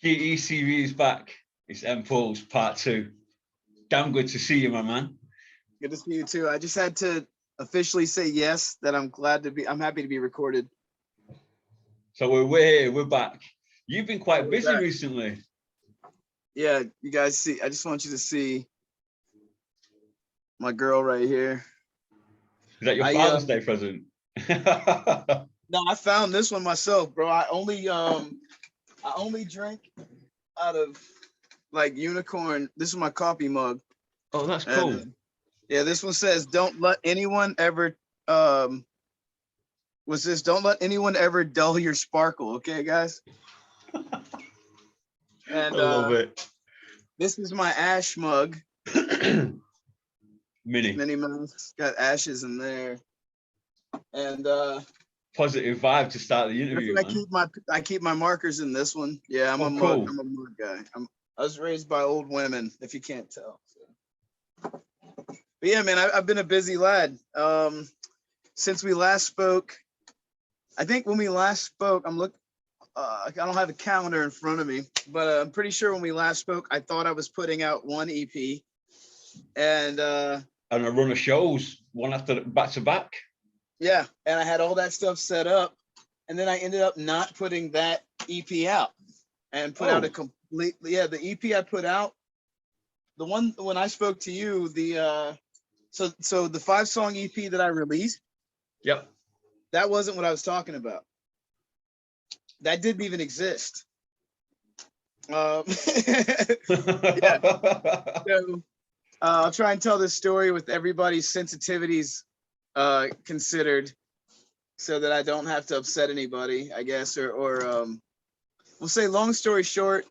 GECV is back. It's M Pulse Part 2. Damn good to see you, my man. Good to see you too. I just had to officially say yes, that I'm happy to be recorded. So we're here, we're back. You've been quite We're busy back. recently. Yeah, you guys see, I just want you to see my girl right here. Is that your Father's Day present? No, I found this one myself, bro. I only drink out of like unicorn. This is my coffee mug. Oh, that's cool. And, yeah, this one says, "Don't let anyone ever don't let anyone ever dull your sparkle." Okay, guys. And I love it. This is my ash mug. Minnie Mouse. Got ashes in there. And positive vibe to start the interview, man. I keep my markers in this one. Yeah, I'm a mug guy. I was raised by old women, if you can't tell. So. But yeah, man, I've been a busy lad. Since we last spoke, I think when we last spoke, I don't have a calendar in front of me, but I'm pretty sure when we last spoke, I thought I was putting out one EP, and a run of shows, one after back to back. Yeah, and I had all that stuff set up, and then I ended up not putting that EP out, and put out a complete. Yeah, the EP I put out, the one when I spoke to you, so the 5-song EP that I released. Yep. That wasn't what I was talking about. That didn't even exist. Yeah. So, I'll try and tell this story with everybody's sensitivities considered, so that I don't have to upset anybody, I guess, or we'll say, long story short,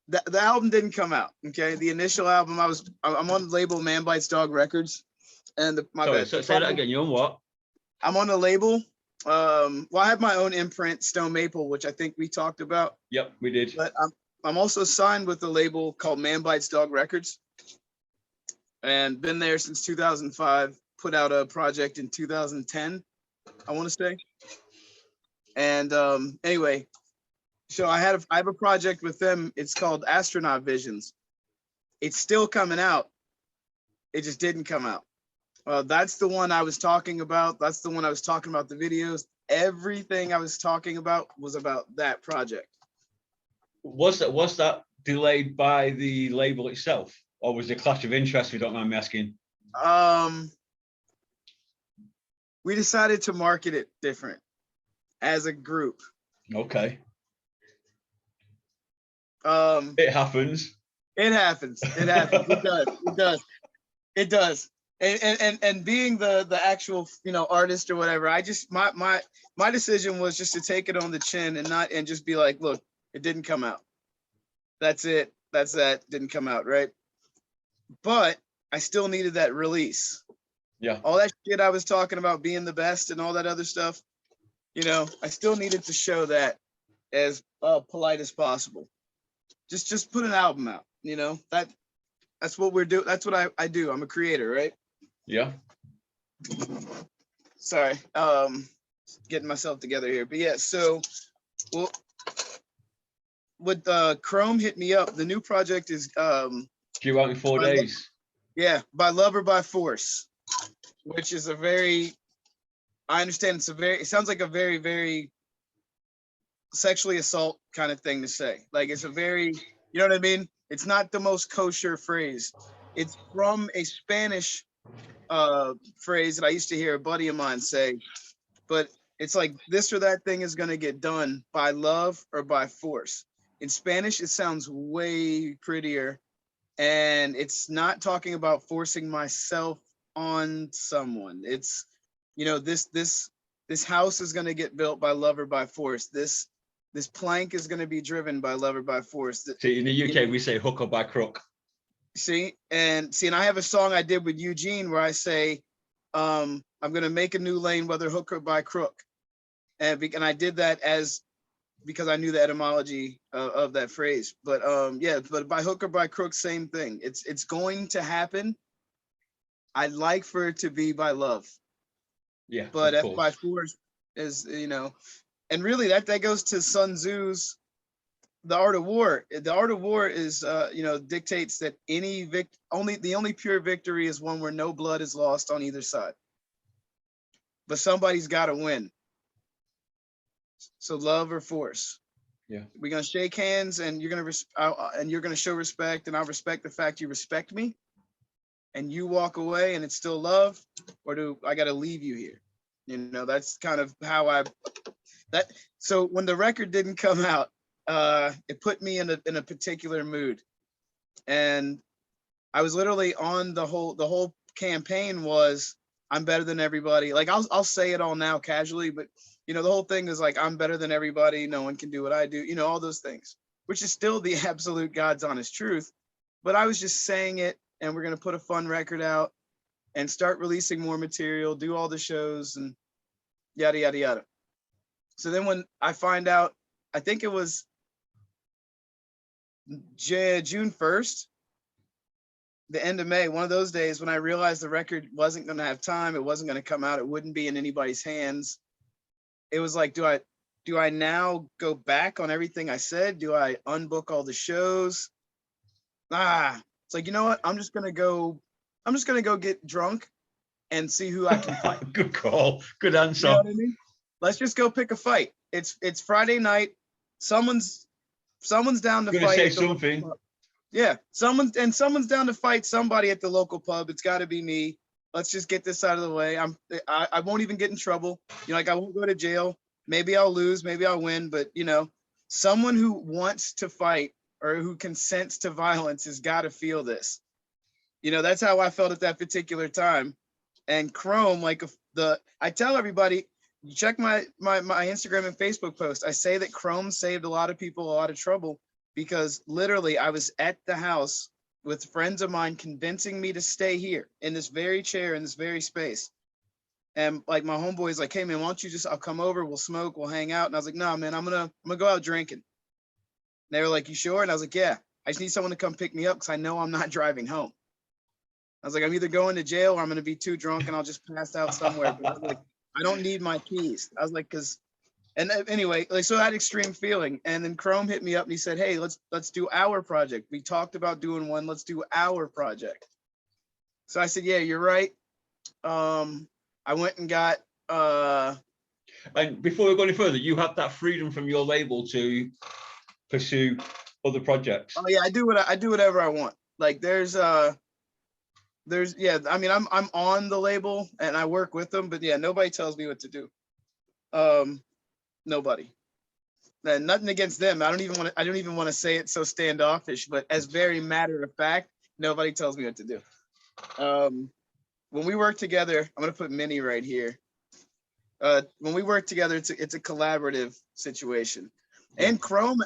the album didn't come out. Okay, the initial album, I'm on the label Man Bites Dog Records, and say that again. You're on what? I'm on the label. Well, I have my own imprint, Stone Maple, which I think we talked about. Yep, we did. But I'm also signed with a label called Man Bites Dog Records, and been there since 2005. Put out a project in 2010, I want to say. And anyway, so I have a project with them. It's called Astronaut Visions. It's still coming out. It just didn't come out. That's the one I was talking about. That's the one I was talking about, the videos. Everything I was talking about was about that project. Was that delayed by the label itself, or was it a clash of interest, if you don't mind me asking? We decided to market it different as a group. Okay. It happens. It happens. It does. It does. And being the actual, artist or whatever, I just my decision was just to take it on the chin and just be like, look, it didn't come out. That's it. That's that. Didn't come out, right? But I still needed that release. Yeah. All that shit I was talking about, being the best and all that other stuff, I still needed to show that as polite as possible. Just put an album out, that's what we're doing. That's what I do. I'm a creator, right? Yeah. Sorry. Getting myself together here. But yeah, so with Chrome hit me up. The new project is due out in 4 days. Yeah, By Love or By Force, which is I understand it sounds like a very, very sexually assault kind of thing to say. Like, it's a very, you know what I mean? It's not the most kosher phrase. It's from a Spanish phrase that I used to hear a buddy of mine say, but it's like, this or that thing is going to get done by love or by force. In Spanish, it sounds way prettier, and it's not talking about forcing myself on someone. It's, this house is going to get built by love or by force. This plank is going to be driven by love or by force. See, in the UK, we say hook or by crook. See, and I have a song I did with Eugene where I say, I'm going to make a new lane, whether hook or by crook. And I did that because I knew the etymology of that phrase. But but by hook or by crook, same thing. It's going to happen. I'd like for it to be by love. Yeah. But by force is, and really that goes to Sun Tzu's the art of war. The art of war is, dictates that the only pure victory is one where no blood is lost on either side. But somebody's got to win. So love or force. Yeah. We're gonna shake hands, and you're gonna show respect, and I'll respect the fact you respect me, and you walk away, and it's still love, or do I got to leave you here? That's kind of how So when the record didn't come out, it put me in a particular mood, and I was literally on the whole campaign was I'm better than everybody. Like I'll say it all now casually, but the whole thing is like I'm better than everybody. No one can do what I do. All those things, which is still the absolute God's honest truth. But I was just saying it, and we're gonna put a fun record out and start releasing more material, do all the shows, and yada yada yada. So then when I find out, I think it was June 1st, the end of May, one of those days when I realized the record wasn't going to have time, it wasn't going to come out, it wouldn't be in anybody's hands. It was like, do I now go back on everything I said? Do I unbook all the shows? It's like, you know what? I'm just going to go get drunk and see who I can fight. Good call. Good answer. You know what I mean? Let's just go pick a fight. It's Friday night. Someone's down to Gonna fight. say at the local something. pub. Yeah, someone's down to fight somebody at the local pub. It's got to be me. Let's just get this out of the way. I won't even get in trouble. Like I won't go to jail. Maybe I'll lose, maybe I'll win, but someone who wants to fight or who consents to violence has got to feel this. That's how I felt at that particular time. And Chrome, I tell everybody, you check my Instagram and Facebook post. I say that Chrome saved a lot of people a lot of trouble because literally I was at the house with friends of mine convincing me to stay here in this very chair, in this very space. And like my homeboy's like, hey man, why don't you I'll come over, we'll smoke, we'll hang out. And I was like, no, man, I'm gonna go out drinking. And they were like, you sure? And I was like, yeah, I just need someone to come pick me up because I know I'm not driving home. I was like, I'm either going to jail or I'm gonna be too drunk and I'll just pass out somewhere. But I was like, I don't need my keys. I was like, anyway, so that extreme feeling. And then Chrome hit me up and he said, hey, let's do our project. We talked about doing one, let's do our project. So I said, yeah, you're right. I went and got And before we go any further, you had that freedom from your label to pursue other projects. Oh yeah, I do whatever I want. Like there's I mean I'm on the label and I work with them, but yeah, nobody tells me what to do. Nobody. And nothing against them. I don't even want to say it so standoffish, but as very matter of fact, nobody tells me what to do. When we work together, I'm gonna put Minnie right here. When we work together, it's a collaborative situation. And Chrome,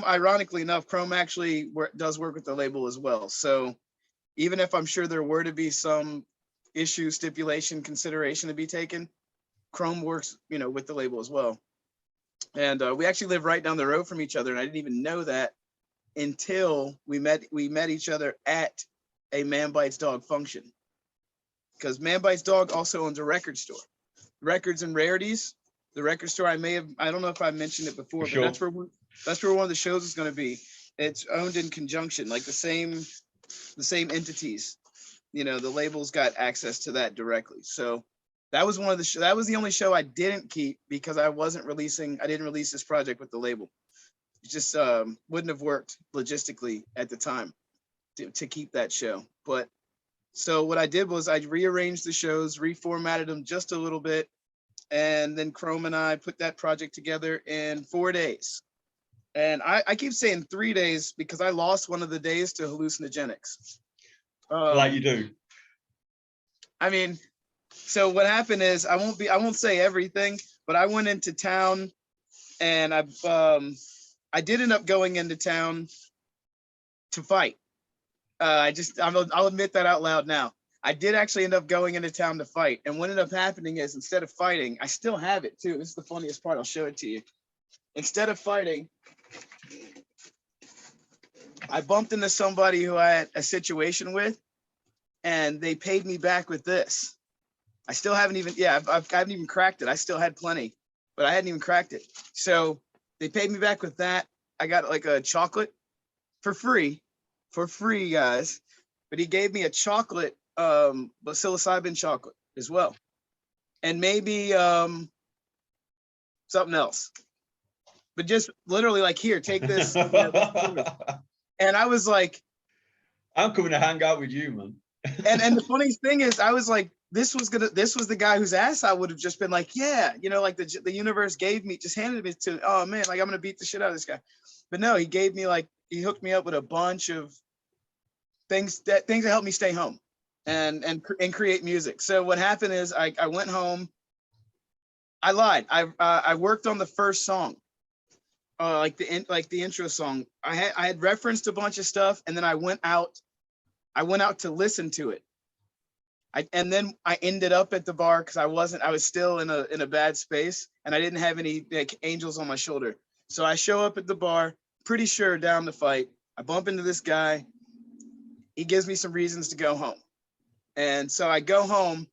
ironically enough, Chrome actually does work with the label as well. So even if I'm sure there were to be some issue, stipulation, consideration to be taken, Chrome works, with the label as well. And we actually live right down the road from each other, and I didn't even know that until we met each other at a Man Bites Dog function. Because Man Bites Dog also owns a record store, Records and Rarities. The record store, I don't know if I mentioned it before, Sure. But that's where one of the shows is going to be. It's owned in conjunction, like the same entities. The label's got access to that directly. So that was that was the only show I didn't keep because I didn't release this project with the label. It just wouldn't have worked logistically at the time to keep that show. But so what I did was I rearranged the shows, reformatted them just a little bit, and then Chrome and I put that project together in 4 days. And I keep saying 3 days because I lost one of the days to hallucinogenics. Like you do. I mean, so what happened is I won't say everything, but I went into town and I did end up going into town to fight. I'll admit that out loud now. I did actually end up going into town to fight. And what ended up happening is instead of fighting, I still have it too. This is the funniest part. I'll show it to you. Instead of fighting, I bumped into somebody who I had a situation with, and they paid me back with this. I still haven't even, I haven't even cracked it. I still had plenty, but I hadn't even cracked it. So they paid me back with that. like a chocolate for free, guys. But he gave me a chocolate, psilocybin chocolate as well, and maybe something else. But just literally like, here, take this. And I was like, I'm coming to hang out with you, man. and the funniest thing is, I was like, this was the guy whose ass I would have just been like, yeah, you know, like the universe handed me to, oh man, like I'm gonna beat the shit out of this guy. But no, he hooked me up with a bunch of things that helped me stay home and create music. So what happened is I went home. I lied. I worked on the first song, like the intro song. I had referenced a bunch of stuff, and then I went out to listen to it. And then I ended up at the bar because I was still in a bad space, and I didn't have any like angels on my shoulder. So I show up at the bar, pretty sure down to fight. I bump into this guy. He gives me some reasons to go home. And so I go home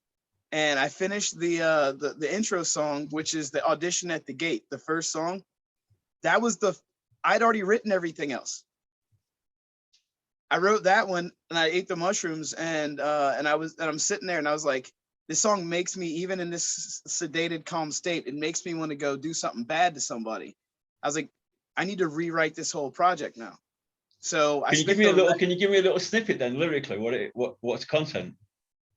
and I finish the intro song, which is the Audition at the Gate, the first song. That was I'd already written everything else. I wrote that one and I ate the mushrooms and I'm sitting there and I was like, this song makes me, even in this sedated, calm state, it makes me want to go do something bad to somebody. I was like, I need to rewrite this whole project now. So can you give me a little snippet then, lyrically? What's content?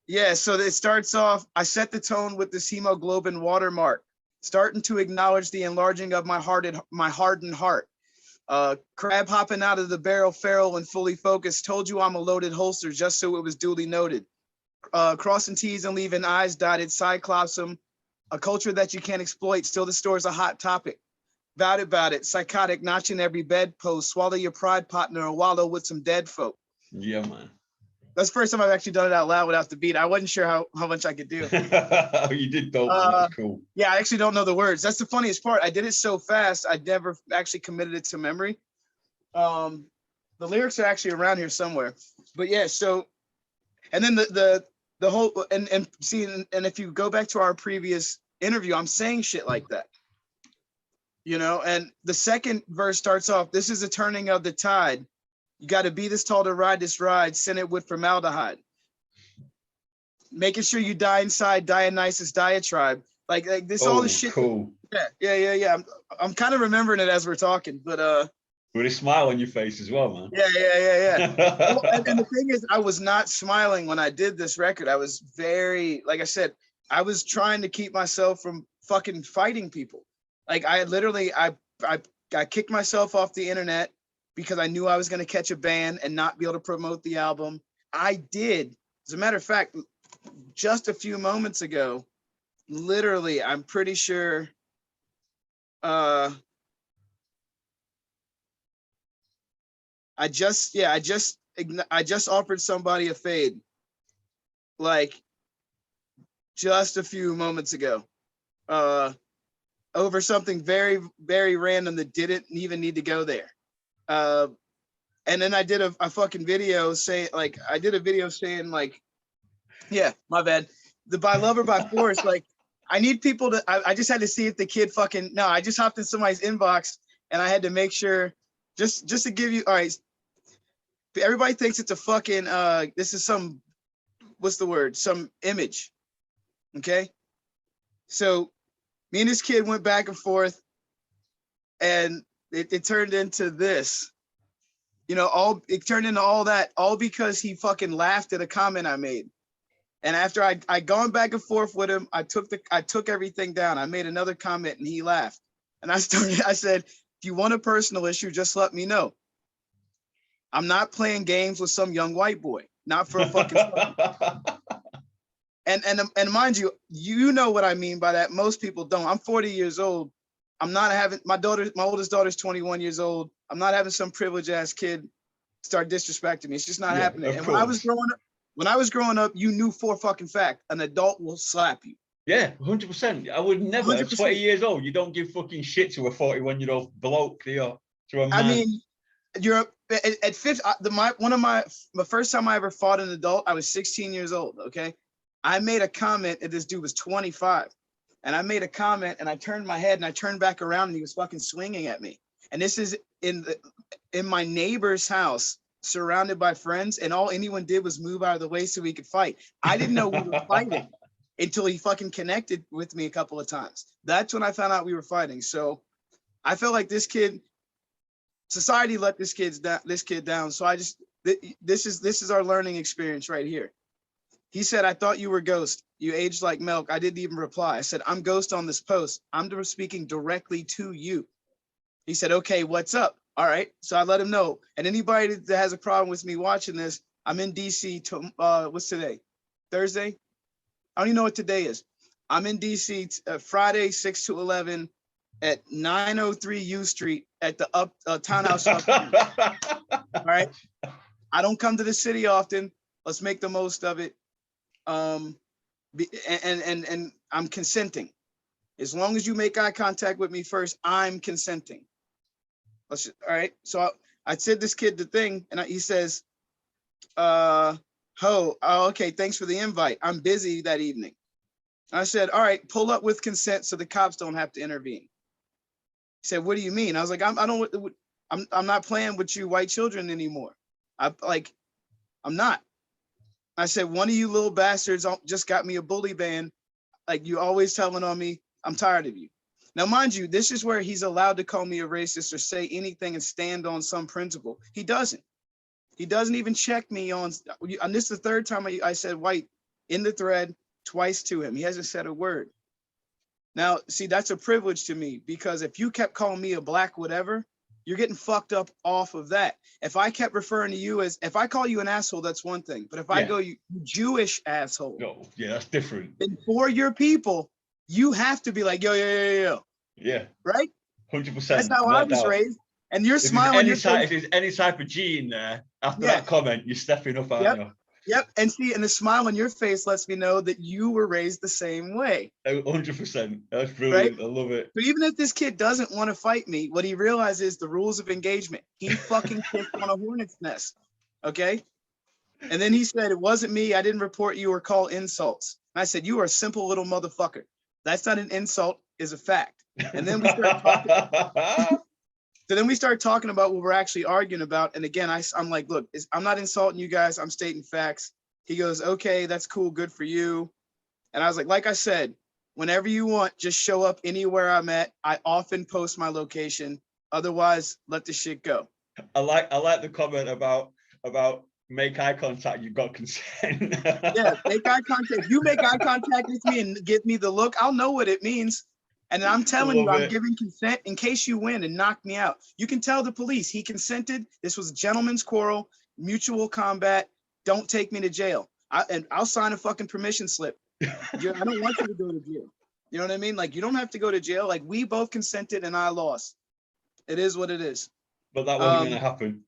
Yeah, so it starts off, I set the tone with this hemoglobin watermark, starting to acknowledge the enlarging of my hardened heart. Crab hopping out of the barrel, feral and fully focused, told you I'm a loaded holster just so it was duly noted. Crossing T's and leaving I's dotted, cyclopsum, a culture that you can't exploit, still the store's a hot topic. About it, psychotic, notching every bedpost, swallow your pride partner or wallow with some dead folk. Yeah, man. That's the first time I've actually done it out loud without the beat. I wasn't sure how much I could do. You did dope, man. That's cool. Yeah, I actually don't know the words. That's the funniest part. I did it so fast, I never actually committed it to memory. The lyrics are actually around here somewhere. But yeah, so, and then the whole, and see, and if you go back to our previous interview, I'm saying shit like that. You know, and the second verse starts off, this is a turning of the tide. You got to be this tall to ride this ride, send it with formaldehyde. Making sure you die inside Dionysus diatribe. Like this, all this shit. Cool. Yeah. I'm kind of remembering it as we're talking, but with a smile on your face as well, man. Yeah. Well, and the thing is, I was not smiling when I did this record. I was very, like I said, I was trying to keep myself from fucking fighting people. Like I literally, I kicked myself off the internet because I knew I was going to catch a ban and not be able to promote the album. I did. As a matter of fact, just a few moments ago, literally, I'm pretty sure, I just offered somebody a fade, like just a few moments ago, over something very, very random that didn't even need to go there. And then I did a fucking video saying like, yeah, my bad. The By Love or By Force, like I need people to, I just had to see if the kid I just hopped in somebody's inbox and I had to make sure, just to give you, all right, everybody thinks it's a fucking, this is some, what's the word? Some image, okay? So me and this kid went back and forth and it turned into this, you know, it turned into all that, all because he fucking laughed at a comment I made. And after I gone back and forth with him, I took everything down. I made another comment and he laughed. And I said, if you want a personal issue, just let me know. I'm not playing games with some young white boy, not for a fucking and mind you, you know what I mean by that. Most people don't. I'm 40 years old. I'm not having my oldest daughter's 21 years old. I'm not having some privileged ass kid start disrespecting me. It's just not happening. And when I was growing up, you knew for a fucking fact, an adult will slap you. Yeah, 100%. I would never, 100%. At 20 years old, you don't give fucking shit to a 41-year-old bloke, to a man. I mean, you're at 50. The first time I ever fought an adult, I was 16 years old. Okay, I made a comment, and this dude was 25, and I made a comment, and I turned my head, and I turned back around, and he was fucking swinging at me, And this is in my neighbor's house, surrounded by friends, and all anyone did was move out of the way so we could fight. I didn't know we were fighting until he fucking connected with me a couple of times. That's when I found out we were fighting. So I felt like society let this kid down. So this is our learning experience right here. He said, I thought you were Ghost. You aged like milk. I didn't even reply. I said, I'm Ghost on this post. I'm speaking directly to you. He said, okay, what's up? All right. So I let him know. And anybody that has a problem with me watching this, I'm in DC what's today? Thursday? I don't even know what today is. I'm in DC Friday, 6 to 11 at 903 U Street at the townhouse. All right. I don't come to the city often. Let's make the most of it. And I'm consenting. As long as you make eye contact with me first, I'm consenting. All right. So I said this kid the thing, and he says, okay, thanks for the invite. I'm busy that evening. I said, all right, pull up with consent so the cops don't have to intervene. He said, what do you mean? I was like, I'm not playing with you white children anymore. I'm not. I said, one of you little bastards just got me a bully ban. Like, you always telling on me. I'm tired of you. Now, mind you, this is where he's allowed to call me a racist or say anything and stand on some principle. He doesn't. He doesn't even check me on, and this is the third time I said white in the thread twice to him. He hasn't said a word. Now, see, that's a privilege to me, because if you kept calling me a black whatever, you're getting fucked up off of that. If I kept referring to you if I call you an asshole, that's one thing. But if I go, you Jewish asshole. No, yeah, that's different. And for your people, you have to be like, yo. Yeah. Right? 100%. That's how I was raised. And you're smiling. If there's any type of G in there, after that comment, you're stepping up, aren't you? Yep. And the smile on your face lets me know that you were raised the same way. 100%. That's brilliant. Right? I love it. So even if this kid doesn't want to fight me, what he realizes is the rules of engagement. He fucking pissed on a hornet's nest. Okay. And then he said, it wasn't me. I didn't report you or call insults. And I said, you are a simple little motherfucker. That's not an insult, is a fact. And then we start talking. So then we start talking about what we're actually arguing about. And again, I'm like, look, I'm not insulting you guys. I'm stating facts. He goes, okay, that's cool. Good for you. And I was like I said, whenever you want, just show up anywhere I'm at. I often post my location. Otherwise, let the shit go. I like the comment about make eye contact. You've got consent. Yeah, make eye contact. If you make eye contact with me and give me the look, I'll know what it means. And I'm telling you, I'm giving consent in case you win and knock me out. You can tell the police he consented. This was a gentleman's quarrel, mutual combat. Don't take me to jail. I'll sign a fucking permission slip. I don't want you to go to jail. You know what I mean? Like, you don't have to go to jail. Like, we both consented and I lost. It is what it is. But that wasn't going to happen.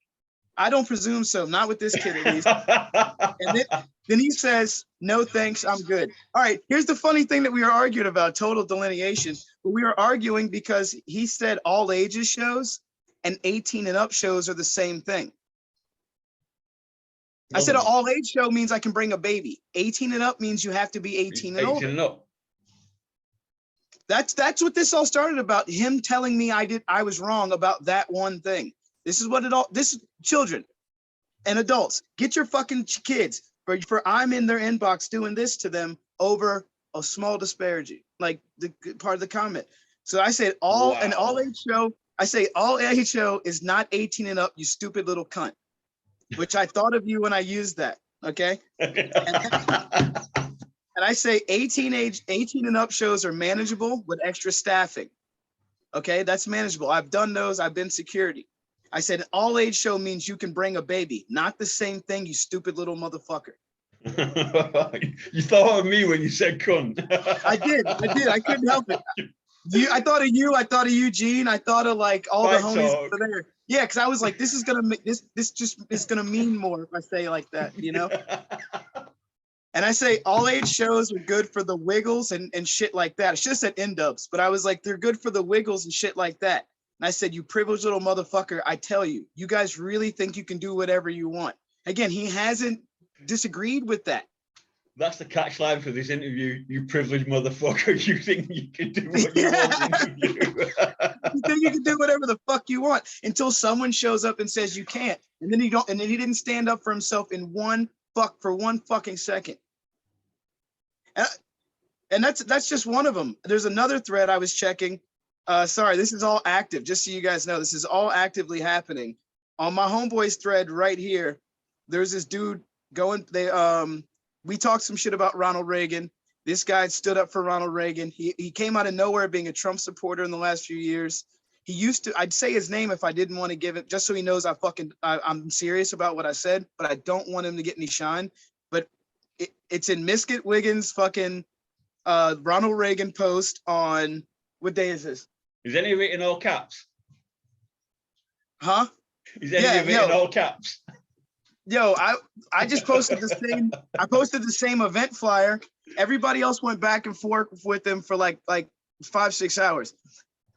I don't presume so. Not with this kid, at least. And then he says, no, thanks, I'm good. All right, here's the funny thing that we were arguing about, total delineation. But we were arguing because he said all ages shows and 18 and up shows are the same thing. I said an all age show means I can bring a baby. 18 and up means you have to be 18 and older. 18 and up. That's what this all started about. Him telling me I was wrong about that one thing. This is children and adults. Get your fucking kids. For I'm in their inbox doing this to them over a small disparity, like the part of the comment. So I said an all age show. I say all age show is not 18 and up, you stupid little cunt. Which I thought of you when I used that. Okay. And I say 18 and up shows are manageable with extra staffing. Okay, that's manageable. I've done those. I've been security. I said an all age show means you can bring a baby. Not the same thing, you stupid little motherfucker. You thought of me when you said cunt. I did. I couldn't help it. I thought of you. I thought of Eugene. I thought of like all the homies over there. Yeah, because I was like, this is gonna make this just is gonna mean more if I say it like that, you know. And I say all age shows are good for the wiggles and shit like that. I should have said N-dubs, but I was like, they're good for the wiggles and shit like that. And I said, you privileged little motherfucker, I tell you, you guys really think you can do whatever you want. Again, he hasn't disagreed with that. That's the catch line for this interview. You privileged motherfucker. You think you can do what you want in the interview. You think you can do whatever the fuck you want until someone shows up and says you can't. And then he didn't stand up for himself in one fucking second. And that's just one of them. There's another thread I was checking. Sorry, this is all active. Just so you guys know, this is all actively happening. On my homeboys thread right here, there's this dude going, we talked some shit about Ronald Reagan. This guy stood up for Ronald Reagan. He came out of nowhere being a Trump supporter in the last few years. He used to, I'd say his name if I didn't want to give it, just so he knows I'm serious about what I said, but I don't want him to get any shine. But it's in Misket Wiggins' fucking Ronald Reagan post on, what day is this? Is any of it in all caps? Huh? Is any of it in all caps? Yo, I just posted the same. I posted the same event flyer. Everybody else went back and forth with them for like 5-6 hours.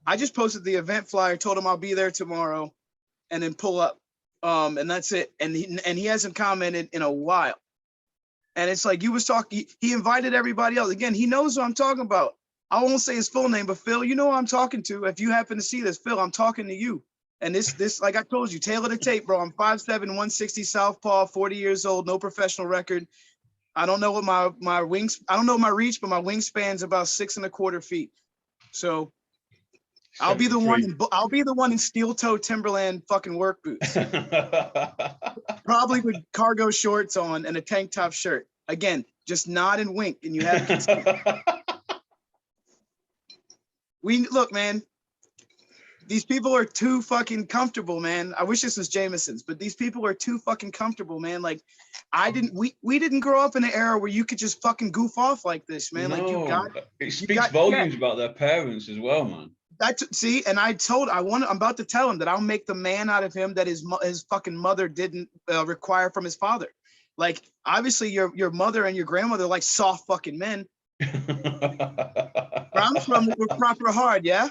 I just posted the event flyer, told him I'll be there tomorrow, and then pull up. And that's it. And he hasn't commented in a while. And it's like you was talking. He invited everybody else. Again, he knows what I'm talking about. I won't say his full name, but Phil, you know who I'm talking to. If you happen to see this, Phil, I'm talking to you. And this, like I told you, tail of the tape, bro. I'm 5'7", 160 southpaw, 40 years old, no professional record. I don't know what my wings, I don't know my reach, but my wingspan's about 6¼ feet. So I'll be the one in steel-toe Timberland fucking work boots. Probably with cargo shorts on and a tank top shirt. Again, just nod and wink, and you have consent. Look, man. These people are too fucking comfortable, man. I wish this was Jameson's, but these people are too fucking comfortable, man. Like, we didn't grow up in an era where you could just fucking goof off like this, man. No, like it speaks volumes about their parents as well, man. See, and I'm about to tell him that I'll make the man out of him that his fucking mother didn't require from his father. Like, obviously your mother and your grandmother are like soft fucking men. Where I'm from, we're proper hard, yeah?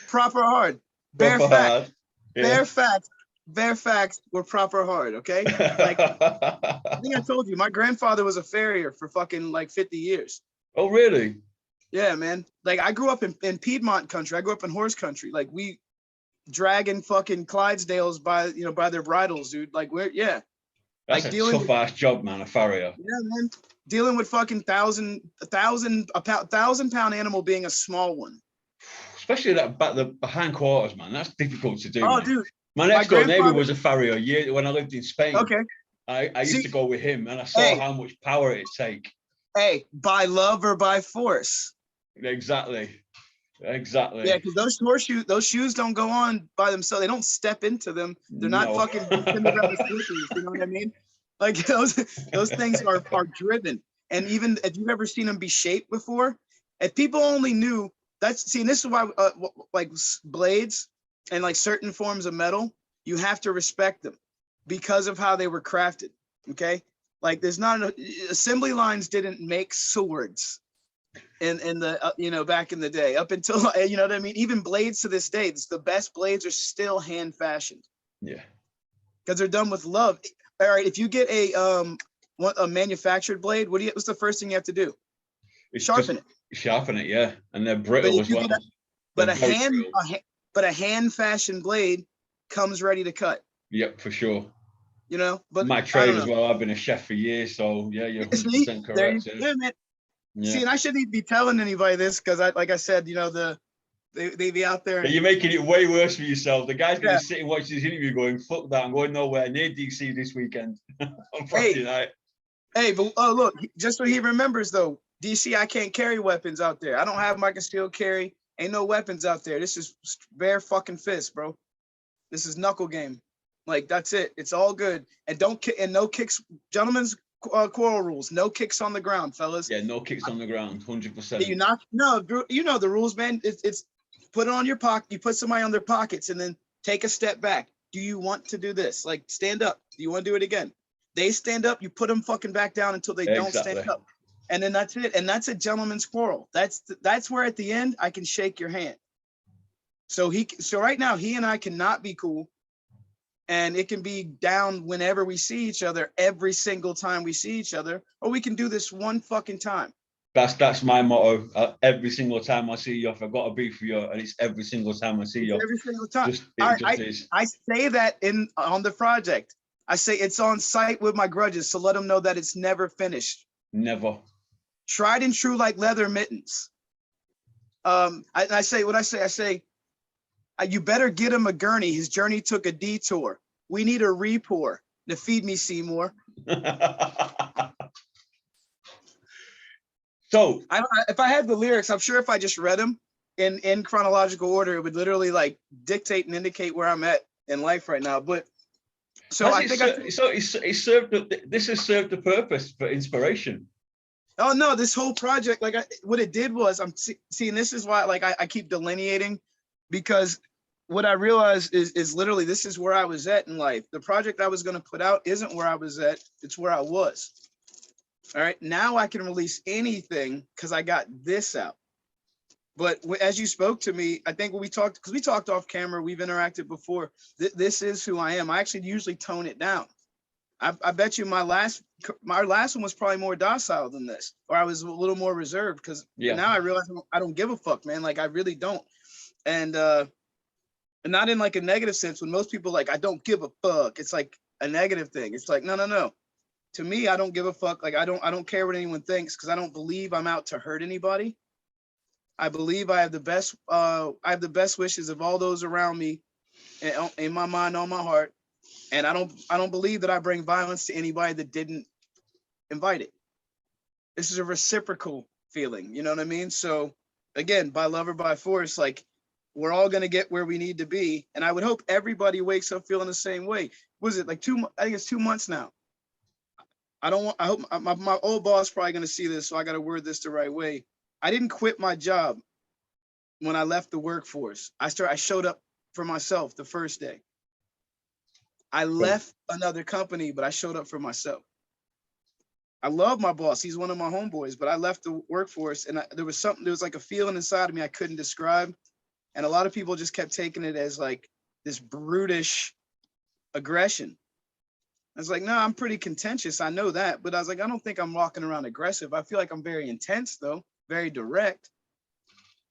Proper hard. Bare facts. Yeah. Bare facts. We're proper hard, okay? Like, I think I told you, my grandfather was a farrier for fucking like 50 years. Oh, really? Yeah, man. Like, I grew up in Piedmont country. I grew up in horse country. Like, we dragging fucking Clydesdales by their bridles, dude. Like, that's like a tough ass job, man. A farrier. Yeah, man. Dealing with fucking 1,000-pound animal being a small one. Especially the behind quarters, man. That's difficult to do. Oh, man. dude. My next door neighbor was a farrier when I lived in Spain. Okay. I used to go with him, and I saw how much power it take. Hey, by love or by force. Exactly. Yeah, because those shoes don't go on by themselves. They don't step into them. They're not fucking Cinderella slippers. You know what I mean? Like those things are driven. And even if you've ever seen them be shaped before, if people only knew. This is why like blades and like certain forms of metal, you have to respect them because of how they were crafted. Okay, like there's not assembly lines didn't make swords in the back in the day up until you know what I mean. Even blades to this day, the best blades are still hand fashioned. Yeah, because they're done with love. All right, if you get a manufactured blade, what's the first thing you have to do? Sharpen it. Sharpen it, yeah, and they're brittle as well. But a hand fashioned blade comes ready to cut. Yep, for sure. You know, but my trade as well. I've been a chef for years, so yeah, you're 100% correct. Man. Yeah. See, and I shouldn't even be telling anybody this because like I said, they be out there. You're making it way worse for yourself. The guy's gonna sit and watch this interview, going, "Fuck that! I'm going nowhere near DC this weekend on Friday night." Hey, but look, just so he remembers though. DC, I can't carry weapons out there. I don't have my concealed carry. Ain't no weapons out there. This is bare fucking fist, bro. This is knuckle game. Like, that's it. It's all good. And no kicks. Gentlemen's quarrel rules. No kicks on the ground, fellas. Yeah, no kicks on the ground. 100%. You know the rules, man. It's put it on your pocket. You put somebody on their pockets and then take a step back. Do you want to do this? Like, stand up. Do you want to do it again? They stand up. You put them fucking back down until they don't stand up. And then that's it. And that's a gentleman's quarrel. That's where at the end I can shake your hand. So right now he and I cannot be cool. and it can be down whenever we see each other, every single time we see each other, or we can do this one fucking time. That's my motto. Every single time I see you, if I've got a beef for you, and it's every single time I see you. Every single time. It just is. I say that on the project. I say it's on site with my grudges, so let them know that it's never finished. Never. Tried and true like leather mittens. I say, you better get him a gurney. His journey took a detour. We need a re-pour to feed me, Seymour. So if I had the lyrics, I'm sure if I just read them in chronological order, it would literally like dictate and indicate where I'm at in life right now. But so I think it served. This has served the purpose for inspiration. Oh no, this whole project, like what it did was, I'm seeing, this is why like I keep delineating, because what I realized is literally this is where I was at in life. The project I was going to put out isn't where I was at, it's where I was. All right, now I can release anything because I got this out. But as you spoke to me, I think when we talked, because we talked off camera, we've interacted before, this is who I am. I actually usually tone it down. I bet you my last one was probably more docile than this, or I was a little more reserved, because now I realize I don't give a fuck, man. Like I really don't. And not in like a negative sense. When most people like, I don't give a fuck, it's like a negative thing. It's like, no. To me, I don't give a fuck. Like I don't care what anyone thinks, because I don't believe I'm out to hurt anybody. I believe I have the best wishes of all those around me, in my mind, on my heart. And I don't believe that I bring violence to anybody that didn't invite it. This is a reciprocal feeling, you know what I mean? So again, by love or by force, like we're all gonna get where we need to be. And I would hope everybody wakes up feeling the same way. Was it like I think it's 2 months now. I hope my old boss probably gonna see this, so I gotta word this the right way. I didn't quit my job when I left the workforce. I showed up for myself the first day. I left another company, but I showed up for myself. I love my boss. He's one of my homeboys, but I left the workforce, and there was like a feeling inside of me I couldn't describe. And a lot of people just kept taking it as like this brutish aggression. I was like, no, I'm pretty contentious. I know that. But I was like, I don't think I'm walking around aggressive. I feel like I'm very intense, though, very direct.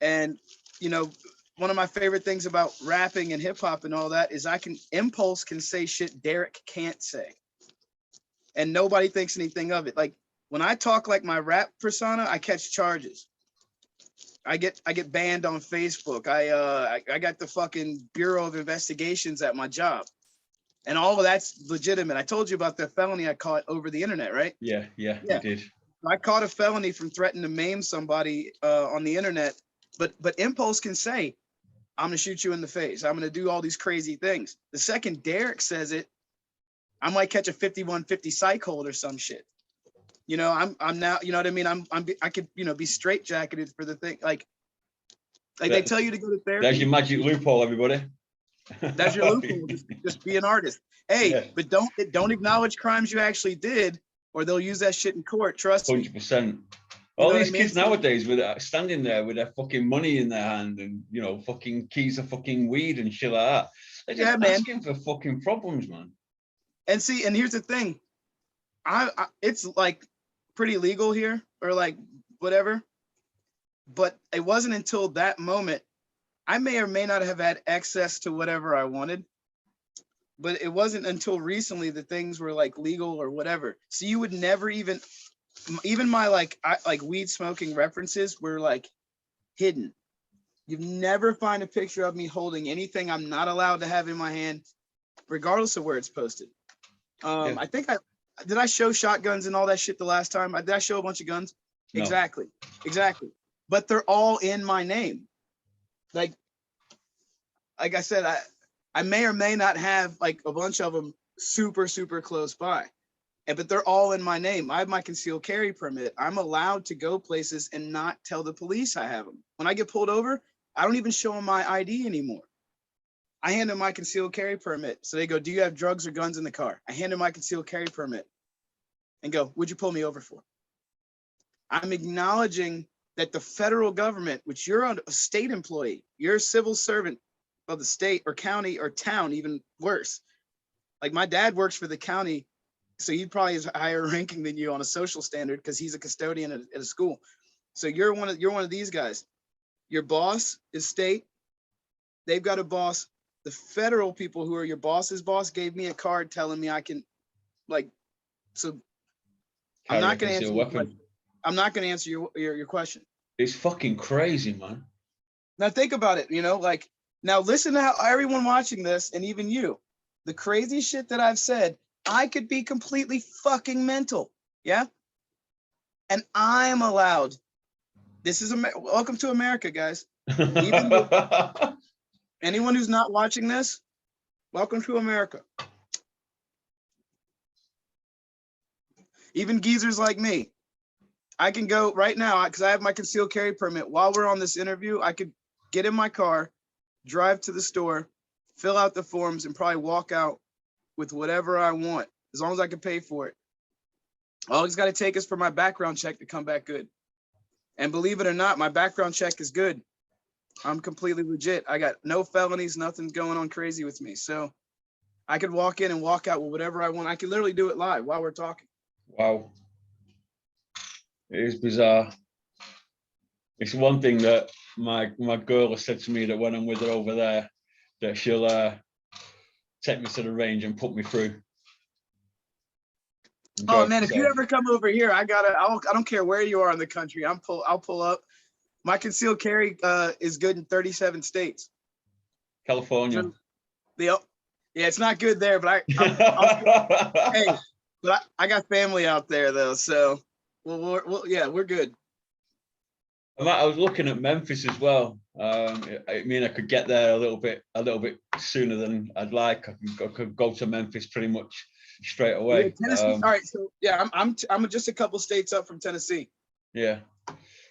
And, you know, one of my favorite things about rapping and hip hop and all that is Impulse can say shit Derek can't say. And nobody thinks anything of it. Like when I talk like my rap persona, I catch charges. I get banned on Facebook. I got the fucking Bureau of Investigations at my job. And all of that's legitimate. I told you about the felony I caught over the internet, right? Yeah, you did. I caught a felony from threatening to maim somebody on the internet. But Impulse can say, I'm gonna shoot you in the face. I'm gonna do all these crazy things. The second Derek says it, I might catch a 5150 psych hold or some shit. You know, I'm now, you know what I mean? I could, you know, be straitjacketed for the thing. Like they tell you to go to therapy. There's your magic loophole, everybody. That's your loophole. Just be an artist. Hey, but don't acknowledge crimes you actually did, or they'll use that shit in court. Trust me. 100%. All these kids nowadays with standing there with their fucking money in their hand and, you know, fucking keys of fucking weed and shit like that. They're just asking for fucking problems, man. And see, and here's the thing. It's like pretty legal here, or like whatever. But it wasn't until that moment, I may or may not have had access to whatever I wanted. But it wasn't until recently that things were like legal or whatever. So you would never even my like weed smoking references were like hidden. You'd never find a picture of me holding anything I'm not allowed to have in my hand, regardless of where it's posted. I think did I show shotguns and all that shit the last time? Did I show a bunch of guns? No. Exactly. But they're all in my name. Like I said, I may or may not have like a bunch of them super, super close by. But they're all in my name. I have my concealed carry permit. I'm allowed to go places and not tell the police I have them. When I get pulled over, I don't even show them my ID anymore. I hand them my concealed carry permit. So they go, do you have drugs or guns in the car? I hand them my concealed carry permit and go, what'd you pull me over for? I'm acknowledging that the federal government, which you're a state employee, you're a civil servant of the state or county or town, even worse. Like my dad works for the county, so he probably is higher ranking than you on a social standard because he's a custodian at a school. So you're one of these guys. Your boss is state. They've got a boss. The federal people who are your boss's boss gave me a card telling me I can, like, so I'm not going to answer your question. I'm not going to answer your question. It's fucking crazy, man. Now think about it, like, now listen to how everyone watching this, and even you, the crazy shit that I've said, I could be completely fucking mental. Yeah. And I'm allowed. This is welcome to America, guys. Anyone who's not watching this, welcome to America. Even geezers like me, I can go right now because I have my concealed carry permit. While we're on this interview, I could get in my car, drive to the store, fill out the forms, and probably walk out with whatever I want, as long as I can pay for it. All it's got to take is for my background check to come back good. And believe it or not, my background check is good. I'm completely legit. I got no felonies, nothing's going on crazy with me. So I could walk in and walk out with whatever I want. I could literally do it live while we're talking. Wow. It is bizarre. It's one thing that my girl has said to me, that when I'm with her over there, that she'll take me to the range and put me through. Oh man, if you ever come over here, I don't care where you are in the country. I'll pull up. My concealed carry is good in 37 states. California. Yeah, it's not good there, but hey, but I got family out there though, so we're good. I was looking at Memphis as well. I mean, I could get there a little bit sooner than I'd like. I could go to Memphis pretty much straight away. Yeah, Tennessee. All right, so yeah, I'm just a couple states up from Tennessee. Yeah,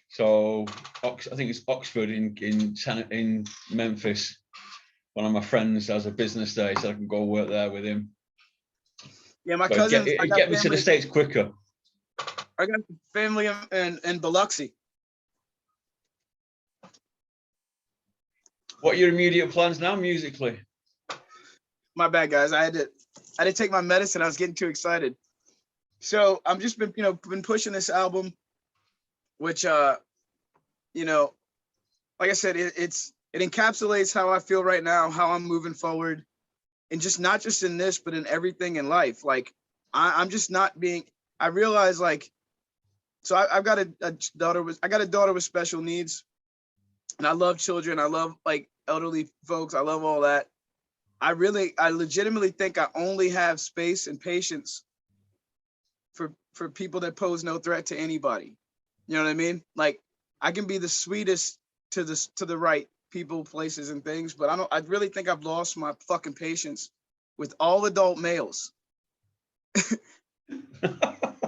so I think it's Oxford in Memphis. One of my friends has a business there, so I can go work there with him. Yeah, my cousin. Get me to the States quicker. I got family in Biloxi. What are your immediate plans now musically? My bad, guys. I had to take my medicine. I was getting too excited. So I'm just been pushing this album, which like I said, it encapsulates how I feel right now, how I'm moving forward, and just not just in this, but in everything in life. Like I'm just not being. I realize so I've got a daughter with special needs, and I love children. I love elderly folks. I love all that. I legitimately think I only have space and patience for people that pose no threat to anybody. You know what I mean? Like I can be the sweetest to the right people, places, and things, but I really think I've lost my fucking patience with all adult males.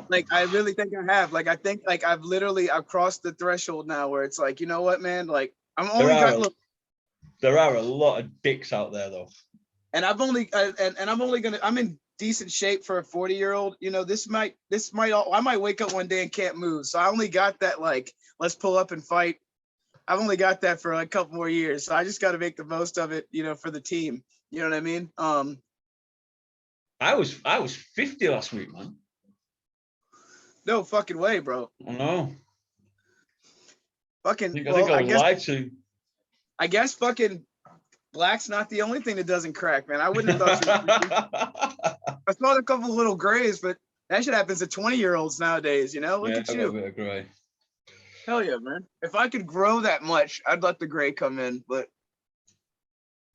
Like I really think I have. Like I think I've crossed the threshold now where it's like, you know what, man? Like there are a lot of dicks out there though. And I'm in decent shape for a 40-year-old. I might wake up one day and can't move. So I only got that let's pull up and fight. I've only got that for a couple more years. So I just got to make the most of it, for the team. You know what I mean? I was 50 last week, man. No fucking way, bro. I know. Fucking. I think I was lied to. I guess fucking black's not the only thing that doesn't crack, man. I wouldn't have thought. I saw a couple of little grays, but that shit happens to 20-year-olds nowadays. Look at you. A bit of gray. Hell yeah, man. If I could grow that much, I'd let the gray come in, but.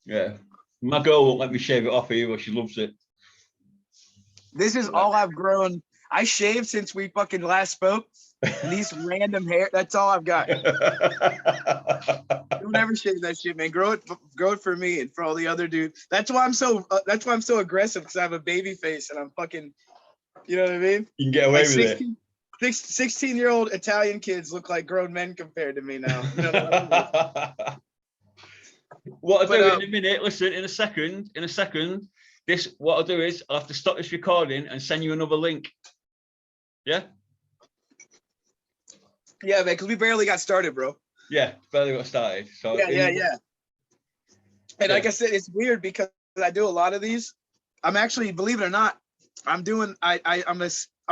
Yeah. My girl won't let me shave it off either. She loves it. This is all I've grown. I shaved since we fucking last spoke. And these random hair, that's all I've got. Don't ever shave that shit, man. Grow it for me and for all the other dudes. That's why I'm so aggressive, because I have a baby face and I'm fucking, you know what I mean? You can get away with it. 16-year-old Italian kids look like grown men compared to me now. What I'll do in a minute, listen, in a second, what I'll do is I'll have to stop this recording and send you another link. Yeah? Yeah, man, because we barely got started, bro. Yeah, barely got started. So yeah. And like I said, it's weird because I do a lot of these, I'm actually, believe it or not, I'm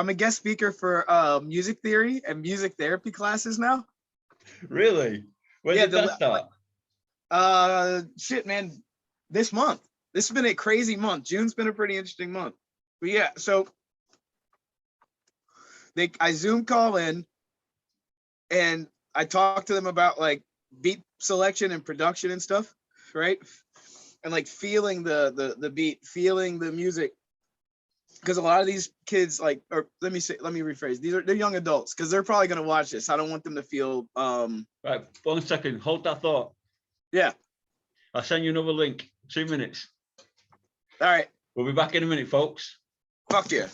a guest speaker for music theory and music therapy classes now. Really? When Yeah, did that start? Shit, man, this month. This has been a crazy month. June's been a pretty interesting month. But yeah, so I Zoom call in and I talk to them about like beat selection and production and stuff, right? And like feeling the beat, feeling the music. Because a lot of these kids, like, or let me rephrase, they're young adults because they're probably gonna watch this. I don't want them to feel Right, 1 second, hold that thought. yeah. I'll send you another link, 2 minutes. All right. We'll be back in a minute, folks. Fuck yeah.